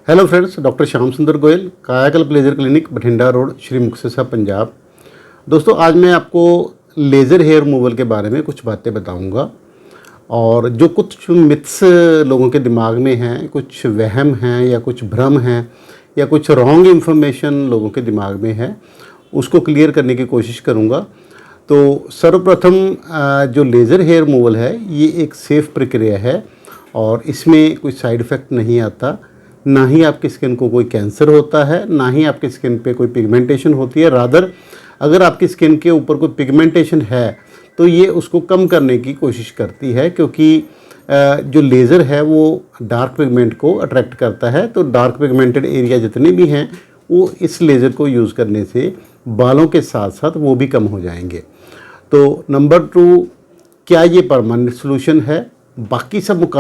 Hello friends, doctor Shyam सुंदर गोयल, कायाकल्प laser clinic, Bathinda road, Shri Muktsar साहब, पंजाब। दोस्तों, आज मैं आपको लेज़र हेयर रिमूवल के बारे में कुछ बातें बताऊंगा। और जो कुछ मिथ्स लोगों के दिमाग में हैं, कुछ वहम हैं या कुछ भ्रम हैं या कुछ रॉन्ग इन्फॉर्मेशन लोगों के दिमाग में है, उसको क्लियर करने की कोशिश करूँगा। तो सर्वप्रथम जो लेज़र हेयर रिमूवल है, ये एक सेफ़ प्रक्रिया है और इसमें कोई साइड इफ़ेक्ट नहीं आता। ना ही आपकी स्किन को कोई कैंसर होता है, ना ही आपकी स्किन पे कोई पिगमेंटेशन होती है। रादर अगर आपकी स्किन के ऊपर कोई पिगमेंटेशन है तो ये उसको कम करने की कोशिश करती है, क्योंकि जो लेज़र है वो डार्क पिगमेंट को अट्रैक्ट करता है। तो डार्क पिगमेंटेड एरिया जितने भी हैं वो इस लेज़र को यूज़ करने से बालों के साथ साथ वो भी कम हो जाएंगे। तो नंबर 2, क्या ये परमानेंट सोल्यूशन है? बाकी सब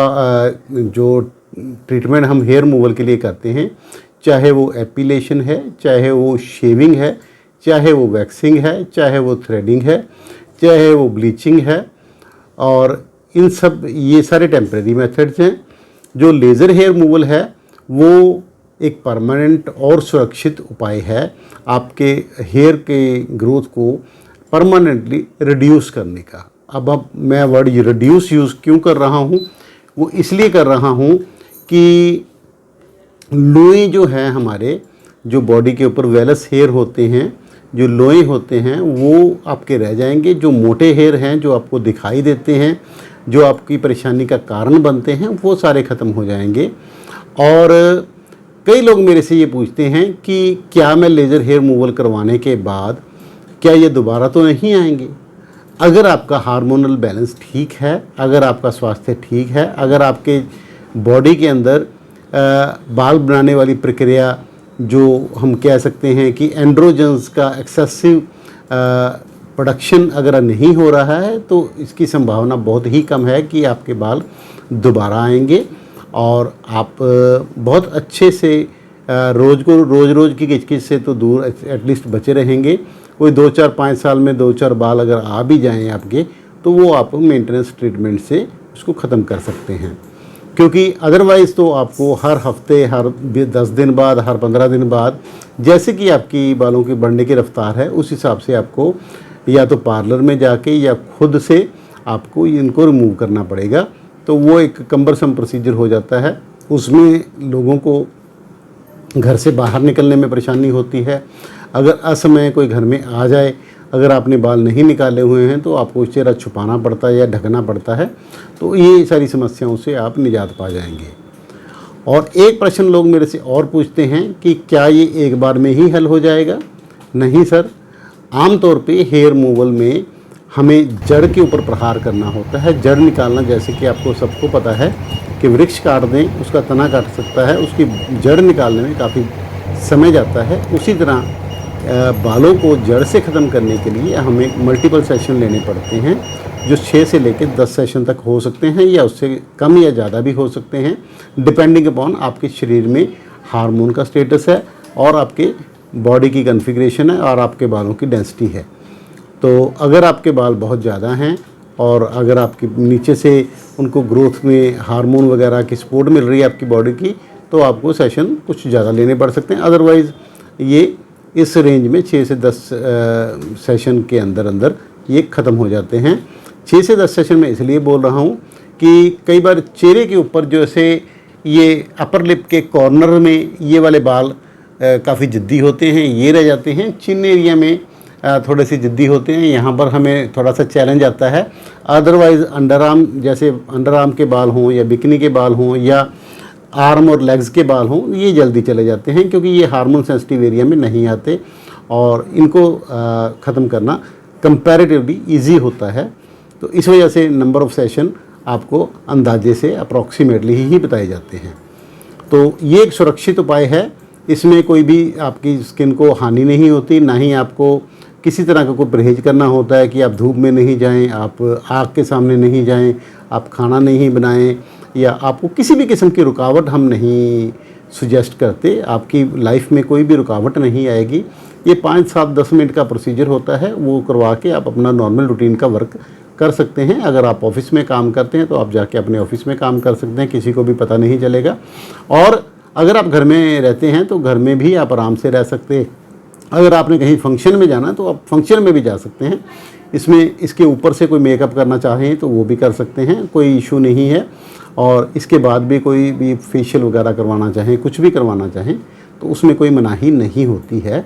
जो ट्रीटमेंट हम हेयर रिमूवल के लिए करते हैं, चाहे वो एपिलेशन है, चाहे वो शेविंग है, चाहे वो वैक्सिंग है, चाहे वो थ्रेडिंग है, चाहे वो ब्लीचिंग है, और इन सब ये सारे टेम्परेरी मेथड्स हैं। जो लेज़र हेयर रिमूवल है वो एक परमानेंट और सुरक्षित उपाय है आपके हेयर के ग्रोथ को परमानेंटली रिड्यूस करने का। अब मैं वर्ड रिड्यूस यूज़ क्यों कर रहा हूँ? वो इसलिए कर रहा हूँ कि लोए जो हैं हमारे, जो बॉडी के ऊपर वेलस हेयर होते हैं, जो लोए होते हैं वो आपके रह जाएंगे। जो मोटे हेयर हैं, जो आपको दिखाई देते हैं, जो आपकी परेशानी का कारण बनते हैं, वो सारे ख़त्म हो जाएंगे। और कई लोग मेरे से ये पूछते हैं कि क्या मैं लेज़र हेयर रिमूवल करवाने के बाद क्या ये दोबारा तो नहीं आएंगे? अगर आपका हार्मोनल बैलेंस ठीक है, अगर आपका स्वास्थ्य ठीक है, अगर आपके बॉडी के अंदर बाल बनाने वाली प्रक्रिया, जो हम कह सकते हैं कि एंड्रोजन्स का एक्सेसिव प्रोडक्शन अगर नहीं हो रहा है, तो इसकी संभावना बहुत ही कम है कि आपके बाल दोबारा आएंगे। और आप बहुत अच्छे से रोज़ की किचकिच से तो दूर एटलीस्ट बचे रहेंगे। कोई 2-4-5 साल में 2-4 बाल अगर आ भी जाएं आपके, तो वो आप मेंटेनेंस ट्रीटमेंट से उसको ख़त्म कर सकते हैं। क्योंकि अदरवाइज़ तो आपको हर हफ्ते, हर 10 दिन बाद, हर 15 दिन बाद, जैसे कि आपकी बालों की बढ़ने की रफ्तार है, उस हिसाब से आपको या तो पार्लर में जाके या खुद से आपको इनको रिमूव करना पड़ेगा। तो वो एक कम्बरसम प्रोसीजर हो जाता है। उसमें लोगों को घर से बाहर निकलने में परेशानी होती है। अगर असमय कोई घर में आ जाए, अगर आपने बाल नहीं निकाले हुए हैं, तो आपको चेहरा छुपाना पड़ता है या ढकना पड़ता है। तो ये सारी समस्याओं से आप निजात पा जाएंगे। और एक प्रश्न लोग मेरे से और पूछते हैं कि क्या ये एक बार में ही हल हो जाएगा? नहीं सर, आमतौर पे हेयर रिमूवल में हमें जड़ के ऊपर प्रहार करना होता है। जड़ निकालना, जैसे कि आपको सबको पता है कि वृक्ष काट दें, उसका तना काट सकता है, उसकी जड़ निकालने में काफ़ी समय जाता है। उसी तरह बालों को जड़ से ख़त्म करने के लिए हमें मल्टीपल सेशन लेने पड़ते हैं, जो 6 से लेकर 10 सेशन तक हो सकते हैं, या उससे कम या ज़्यादा भी हो सकते हैं, डिपेंडिंग अपॉन आपके शरीर में हार्मोन का स्टेटस है और आपके बॉडी की कॉन्फ़िगरेशन है और आपके बालों की डेंसिटी है। तो अगर आपके बाल बहुत ज़्यादा हैं और अगर आपके नीचे से उनको ग्रोथ में हार्मोन वगैरह की सपोर्ट मिल रही है आपकी बॉडी की, तो आपको सेशन कुछ ज़्यादा लेने पड़ सकते हैं। अदरवाइज़ ये इस रेंज में 6 से 10 सेशन के अंदर ये ख़त्म हो जाते हैं। 6 से 10 सेशन में इसलिए बोल रहा हूँ कि कई बार चेहरे के ऊपर जैसे ये अपर लिप के कॉर्नर में ये वाले बाल काफ़ी ज़िद्दी होते हैं, ये रह जाते हैं। चिन एरिया में थोड़े से ज़िद्दी होते हैं, यहाँ पर हमें थोड़ा सा चैलेंज आता है। अदरवाइज़ अंडर आर्म, जैसे अंडर आर्म के बाल हों या बिकनी के बाल हों या आर्म और लेग्स के बाल हों, ये जल्दी चले जाते हैं, क्योंकि ये हार्मोन सेंसिटिव एरिया में नहीं आते और इनको ख़त्म करना कंपैरेटिवली इजी होता है। तो इस वजह से नंबर ऑफ़ सेशन आपको अंदाजे से अप्रॉक्सीमेटली ही बताए जाते हैं। तो ये एक सुरक्षित उपाय है। इसमें कोई भी आपकी स्किन को हानि नहीं होती, ना ही आपको किसी तरह का कोई परहेज़ करना होता है कि आप धूप में नहीं जाएं, आप आग के सामने नहीं जाएं, आप खाना नहीं बनाएं, या आपको किसी भी किस्म की रुकावट हम नहीं सुजेस्ट करते। आपकी लाइफ में कोई भी रुकावट नहीं आएगी। ये 5, 7, 10 मिनट का प्रोसीजर होता है, वो करवा के आप अपना नॉर्मल रूटीन का वर्क कर सकते हैं। अगर आप ऑफिस में काम करते हैं तो आप जाके अपने ऑफिस में काम कर सकते हैं, किसी को भी पता नहीं चलेगा। और अगर आप घर में रहते हैं तो घर में भी आप आराम से रह सकते हैं। अगर आपने कहीं फंक्शन में जाना है तो आप फंक्शन में भी जा सकते हैं। इसमें इसके ऊपर से कोई मेकअप करना चाहें तो वो भी कर सकते हैं, कोई इशू नहीं है। और इसके बाद भी कोई भी फेशियल वगैरह करवाना चाहें, कुछ भी करवाना चाहें तो उसमें कोई मनाही नहीं होती है।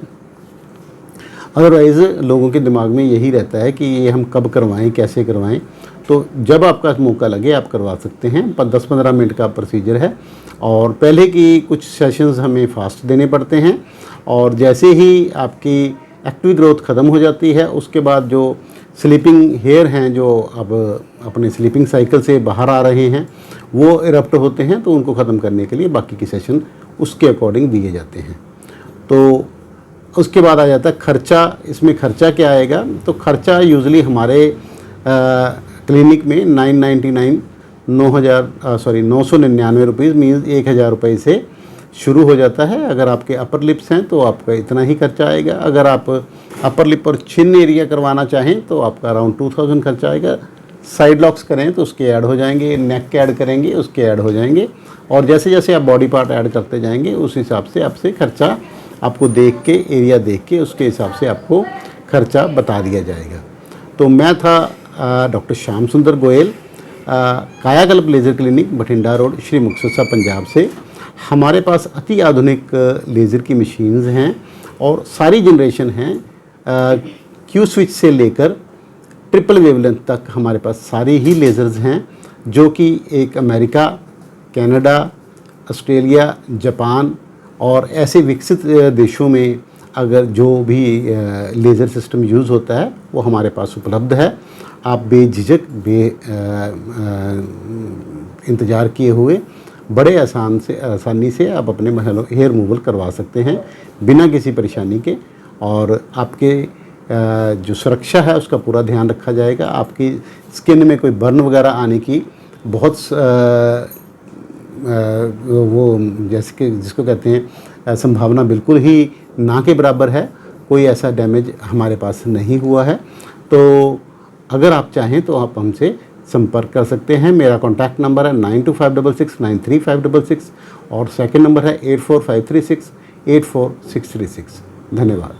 अदरवाइज़ लोगों के दिमाग में यही रहता है कि ये हम कब करवाएं, कैसे करवाएं। तो जब आपका मौका लगे आप करवा सकते हैं। 10-15 मिनट का प्रोसीजर है और पहले की कुछ सेशंस हमें फास्ट देने पड़ते हैं और जैसे ही आपकी एक्टिव ग्रोथ ख़त्म हो जाती है उसके बाद जो स्लीपिंग हेयर हैं, जो अब अपने स्लीपिंग साइकिल से बाहर आ रहे हैं, वो इरप्ट होते हैं, तो उनको ख़त्म करने के लिए बाकी के सेशन उसके अकॉर्डिंग दिए जाते हैं। तो उसके बाद आ जाता है खर्चा। इसमें खर्चा क्या आएगा, तो खर्चा यूजुअली हमारे क्लिनिक में 999 रुपीज़ मीन्स 1000 रुपये से शुरू हो जाता है। अगर आपके अपर लिप्स हैं तो आपका इतना ही खर्चा आएगा। अगर आप अपर लिप और चिन एरिया करवाना चाहें तो आपका अराउंड 2000 खर्चा आएगा। साइड लॉक्स करें तो उसके ऐड हो जाएंगे, नेक के ऐड करेंगे उसके ऐड हो जाएंगे, और जैसे जैसे आप बॉडी पार्ट ऐड करते जाएंगे उस हिसाब से आपसे खर्चा आपको देख के, एरिया देख के उसके हिसाब से आपको खर्चा बता दिया जाएगा। तो मैं था डॉक्टर श्याम सुंदर गोयल, कायाकल्प laser clinic, Bathinda road, Shri Muktsar Punjab से। हमारे पास अति आधुनिक लेज़र की मशीन्स हैं और सारी जनरेशन हैं। क्यू स्विच से लेकर ट्रिपल वेवलेंथ तक हमारे पास सारे ही लेज़र्स हैं, जो कि एक अमेरिका, कनाडा, ऑस्ट्रेलिया, जापान और ऐसे विकसित देशों में अगर जो भी लेज़र सिस्टम यूज़ होता है वो हमारे पास उपलब्ध है। आप बेझिझक इंतज़ार किए हुए बड़े आसानी से आप अपने हेयर रिमूवल करवा सकते हैं बिना किसी परेशानी के, और आपके जो सुरक्षा है उसका पूरा ध्यान रखा जाएगा। आपकी स्किन में कोई बर्न वगैरह आने की बहुत वो जैसे कि जिसको कहते हैं संभावना बिल्कुल ही ना के बराबर है। कोई ऐसा डैमेज हमारे पास नहीं हुआ है। तो अगर आप चाहें तो आप हमसे संपर्क कर सकते हैं। मेरा कॉन्टैक्ट नंबर है 9256693566 और सेकंड नंबर है 84536 84636। धन्यवाद।